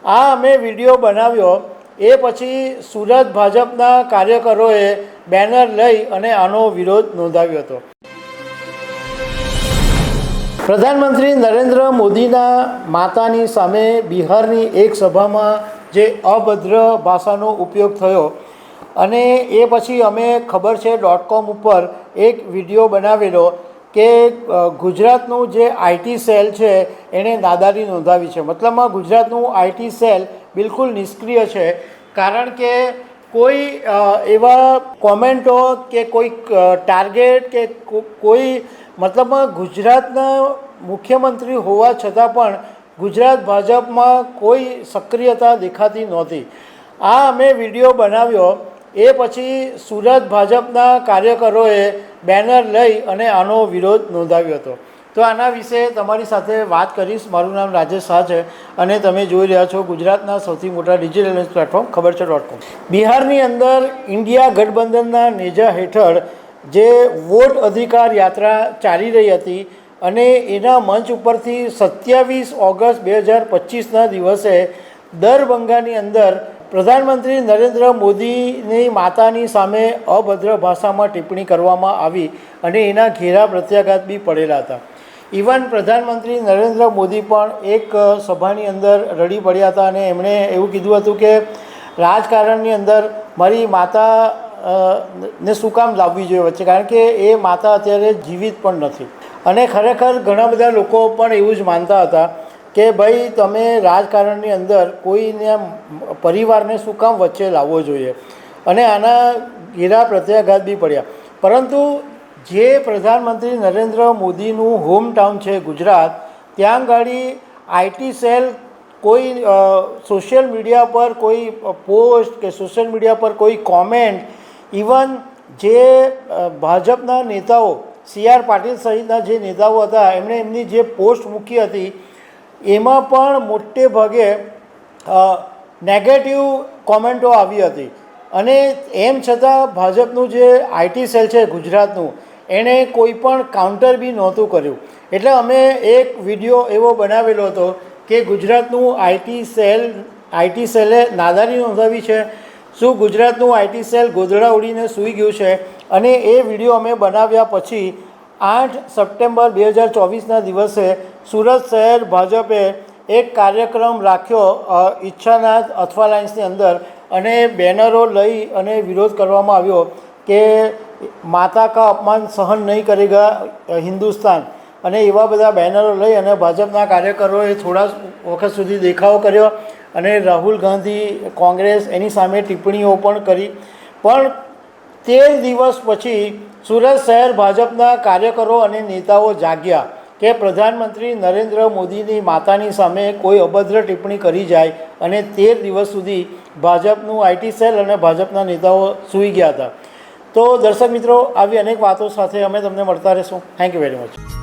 આ અમે વિડીયો બનાવ્યો એ પછી સુરત ભાજપના કાર્યકરોએ બેનર લઈ અને આનો વિરોધ નોંધાવ્યો હતો। પ્રધાનમંત્રી નરેન્દ્ર મોદીના માતાની સામે બિહારની એક સભામાં જે અભદ્ર ભાષાનો ઉપયોગ થયો અને એ પછી અમે ખબર છે .com ઉપર એક વિડીયો બનાવેલો કે ગુજરાતનું જે આઈટી સેલ છે એણે નાદારી નોંધાવી છે। મતલબમાં ગુજરાતનું આઈટી સેલ બિલકુલ નિષ્ક્રિય છે, કારણ કે કોઈ એવા કોમેન્ટો કે કોઈ ટાર્ગેટ કે કોઈ મતલબમાં ગુજરાતના મુખ્યમંત્રી હોવા છતાં પણ ગુજરાત ભાજપમાં કોઈ સક્રિયતા દેખાતી નહોતી। આ અમે વિડીયો બનાવ્યો એ પછી સુરત ભાજપના કાર્યકરોએ બેનર લઈ અને આનો વિરોધ નોંધાવ્યો હતો। તો આના વિશે તમારી સાથે વાત કરીશ। મારું નામ રાજેશ શાહ છે અને તમે જોઈ રહ્યા છો ગુજરાતના સૌથી મોટા ડિજિટલ ન્યૂઝ પ્લેટફોર્મ ખબર છે .com। બિહારની અંદર ઇન્ડિયા ગઠબંધનના નેજા હેઠળ જે વોટ અધિકાર યાત્રા ચાલી રહી હતી અને એના મંચ ઉપરથી 27 ઓગસ્ટ 2025ના દિવસે દરભંગાની અંદર પ્રધાનમંત્રી નરેન્દ્ર મોદીની માતાની સામે અભદ્ર ભાષામાં ટિપ્પણી કરવામાં આવી અને એના ઘેરા પ્રત્યાઘાત બી પડેલા હતા। ઇવન પ્રધાનમંત્રી નરેન્દ્ર મોદી પણ એક સભાની અંદર રડી પડ્યા હતા અને એમણે એવું કીધું હતું કે રાજકારણની અંદર મારી માતા ને શું કામ લાવવી જોઈએ વચ્ચે, કારણ કે એ માતા અત્યારે જીવિત પણ નથી। અને ખરેખર ઘણા બધા લોકો પણ એવું જ માનતા હતા કે ભાઈ તમે રાજકારણની અંદર કોઈને પરિવારને શું કામ વચ્ચે લાવવો જોઈએ અને આના ઘેરા પ્રત્યાઘાત બી પડ્યા। પરંતુ જે પ્રધાનમંત્રી નરેન્દ્ર મોદીનું હોમ ટાઉન છે ગુજરાત, ત્યાં ગાડી આઈટી સેલ કોઈ સોશિયલ મીડિયા પર કોઈ પોસ્ટ કે સોશિયલ મીડિયા પર કોઈ કોમેન્ટ, ઇવન જે ભાજપના નેતાઓ CR પાટીલ સહિતના જે નેતાઓ હતા એમણે એમની જે પોસ્ટ મૂકી હતી એમાં પણ મોટે ભાગે નેગેટિવ કોમેન્ટો આવી હતી અને એમ છતાં ભાજપનું જે આઈટી સેલ છે ગુજરાતનું એણે કોઈ પણ કાઉન્ટર બી નહોતું કર્યું। એટલે અમે એક વિડીયો એવો બનાવેલો હતો કે ગુજરાતનું આઈટી સેલે નાદારી નોંધાવી છે, શું ગુજરાતનું આઈટી સેલ ગોદડા ઉડીને સૂઈ ગયું છે। અને એ વિડીયો અમે બનાવ્યા પછી 8 સપ્ટેમ્બર 2024ના દિવસે સુરત શહેર ભાજપે એક કાર્યક્રમ રાખ્યો ઈચ્છાનાથ અથવા લાઇન્સની અંદર અને બેનરો લઈ અને વિરોધ કરવામાં આવ્યો કે માતા કા અપમાન સહન નહીં કરેગા હિન્દુસ્તાન, અને એવા બધા બેનરો લઈ અને ભાજપના કાર્યકરોએ થોડા વખત સુધી દેખાવો કર્યો અને રાહુલ ગાંધી કોંગ્રેસ એની સામે ટિપ્પણીઓ પણ કરી। પણ 13 દિવસ પછી સુરત શહેર ભાજપના કાર્યકરો અને નેતાઓ જાગ્યા કે પ્રધાનમંત્રી નરેન્દ્ર મોદીની માતાની સામે કોઈ અભદ્ર ટિપ્પણી કરી જાય અને 13 દિવસ સુધી ભાજપનું આઈટી સેલ અને ભાજપના નેતાઓ સૂઈ ગયા હતા। તો દર્શક મિત્રો, આવી અનેક વાતો સાથે અમે તમને મળતા રહીશું। Thank you very much.